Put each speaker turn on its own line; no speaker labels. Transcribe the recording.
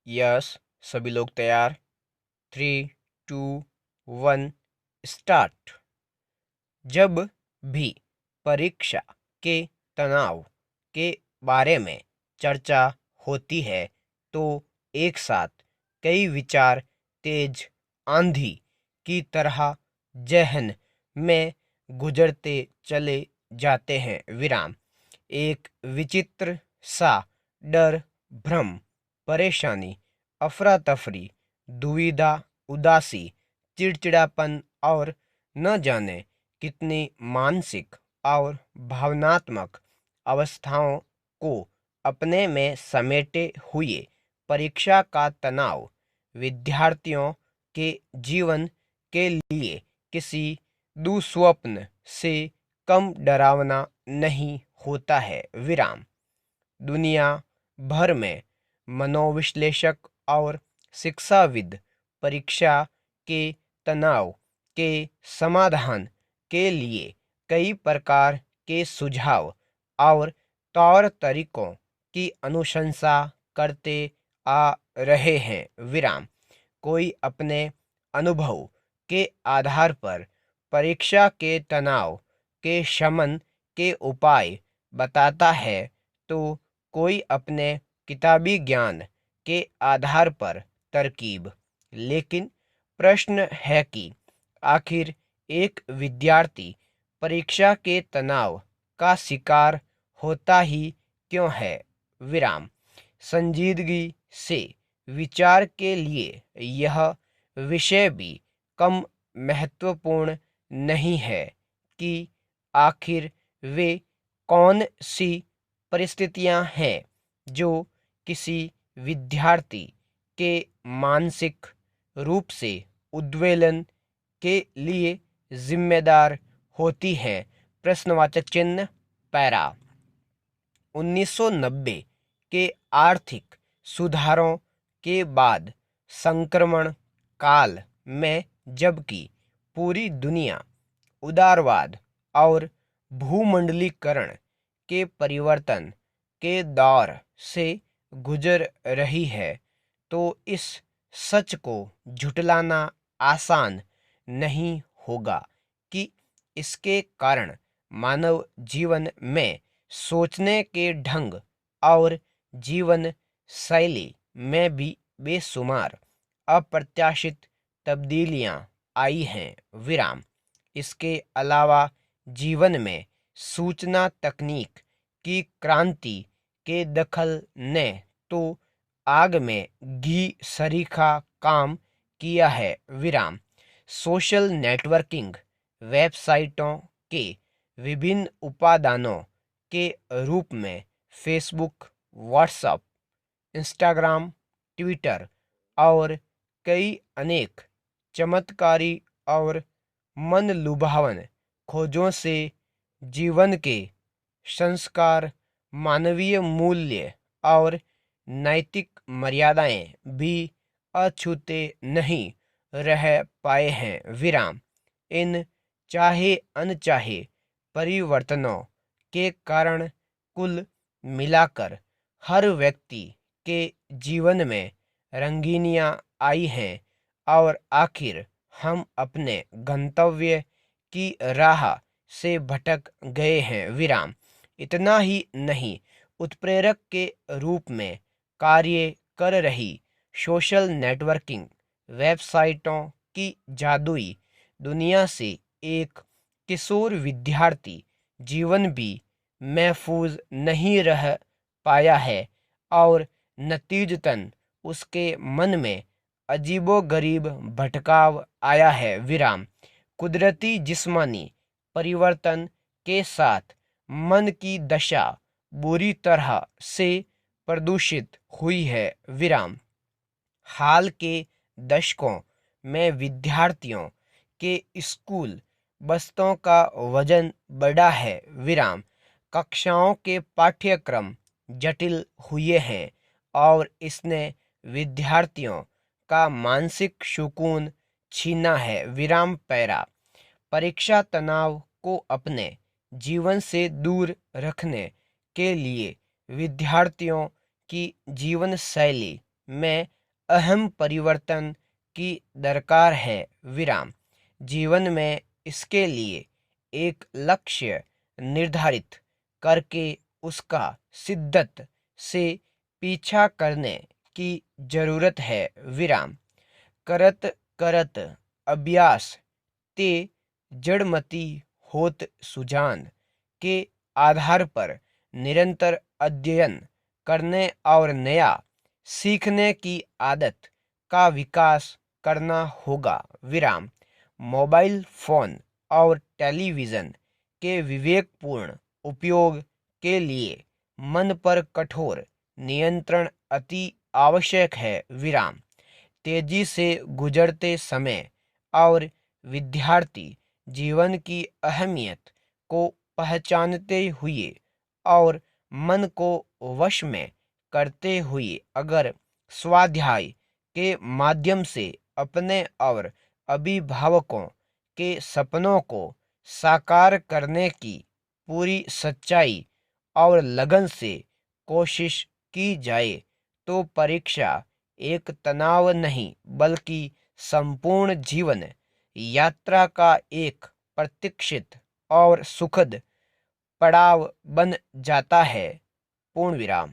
Yes, सभी लोग तैयार। 3, 2, 1 स्टार्ट। जब भी परीक्षा के तनाव के बारे में चर्चा होती है तो एक साथ कई विचार तेज आंधी की तरह जहन में गुजरते चले जाते हैं। विराम। एक विचित्र सा डर, भ्रम, परेशानी, अफरा तफरी, दुविधा, उदासी, चिड़चिड़ापन और न जाने कितनी मानसिक और भावनात्मक अवस्थाओं को अपने में समेटे हुए परीक्षा का तनाव विद्यार्थियों के जीवन के लिए किसी दुस्वप्न से कम डरावना नहीं होता है। विराम। दुनिया भर में मनोविश्लेषक और शिक्षाविद परीक्षा के तनाव के समाधान के लिए कई प्रकार के सुझाव और तौर तरीकों की अनुशंसा करते आ रहे हैं। विराम। कोई अपने अनुभव के आधार पर परीक्षा के तनाव के शमन के उपाय बताता है तो कोई अपने किताबी ज्ञान के आधार पर तरकीब। लेकिन प्रश्न है कि आखिर एक विद्यार्थी परीक्षा के तनाव का शिकार होता ही क्यों है। विराम। संजीदगी से विचार के लिए यह विषय भी कम महत्वपूर्ण नहीं है कि आखिर वे कौन सी परिस्थितियां हैं जो किसी विद्यार्थी के मानसिक रूप से उद्वेलन के लिए जिम्मेदार होती हैं। प्रश्नवाचक चिन्ह पैरा। 1990 के आर्थिक सुधारों के बाद संक्रमण काल में जबकि पूरी दुनिया उदारवाद और भूमंडलीकरण के परिवर्तन के दौर से गुजर रही है तो इस सच को झुटलाना आसान नहीं होगा कि इसके कारण मानव जीवन में सोचने के ढंग और जीवन शैली में भी बेशुमार अप्रत्याशित तब्दीलियां आई हैं। विराम। इसके अलावा जीवन में सूचना तकनीक की क्रांति के दखल ने तो आग में घी सरीखा काम किया है। विराम। सोशल नेटवर्किंग वेबसाइटों के विभिन्न उपादानों के रूप में फेसबुक, व्हाट्सएप, इंस्टाग्राम, ट्विटर और कई अनेक चमत्कारी और मन लुभावन खोजों से जीवन के संस्कार, मानवीय मूल्य और नैतिक मर्यादाएं भी अछूते नहीं रह पाए हैं। विराम। इन चाहे अनचाहे परिवर्तनों के कारण कुल मिलाकर हर व्यक्ति के जीवन में रंगीनियां आई हैं और आखिर हम अपने गंतव्य की राह से भटक गए हैं। विराम। इतना ही नहीं, उत्प्रेरक के रूप में कार्य कर रही सोशल नेटवर्किंग वेबसाइटों की जादुई दुनिया से एक किशोर विद्यार्थी जीवन भी महफूज नहीं रह पाया है और नतीजतन उसके मन में अजीबोगरीब भटकाव आया है। विराम। कुदरती जिस्मानी परिवर्तन के साथ मन की दशा बुरी तरह से प्रदूषित हुई है। विराम। हाल के दशकों में विद्यार्थियों के स्कूल बस्तों का वजन बढ़ा है। विराम। कक्षाओं के पाठ्यक्रम जटिल हुए हैं और इसने विद्यार्थियों का मानसिक सुकून छीना है। विराम पैरा। परीक्षा तनाव को अपने जीवन से दूर रखने के लिए विद्यार्थियों की जीवन शैली में अहम परिवर्तन की दरकार है। विराम। जीवन में इसके लिए एक लक्ष्य निर्धारित करके उसका शिद्दत से पीछा करने की जरूरत है। विराम। करत करत अभ्यास ते जड़मती होत सुजान के आधार पर निरंतर अध्ययन करने और नया सीखने की आदत का विकास करना होगा। विराम। मोबाइल फोन और टेलीविज़न के विवेकपूर्ण उपयोग के लिए मन पर कठोर नियंत्रण अति आवश्यक है। विराम। तेजी से गुजरते समय और विद्यार्थी जीवन की अहमियत को पहचानते हुए और मन को वश में करते हुए अगर स्वाध्याय के माध्यम से अपने और अभिभावकों के सपनों को साकार करने की पूरी सच्चाई और लगन से कोशिश की जाए तो परीक्षा एक तनाव नहीं बल्कि संपूर्ण जीवन यात्रा का एक प्रतीक्षित और सुखद पड़ाव बन जाता है। पूर्ण विराम।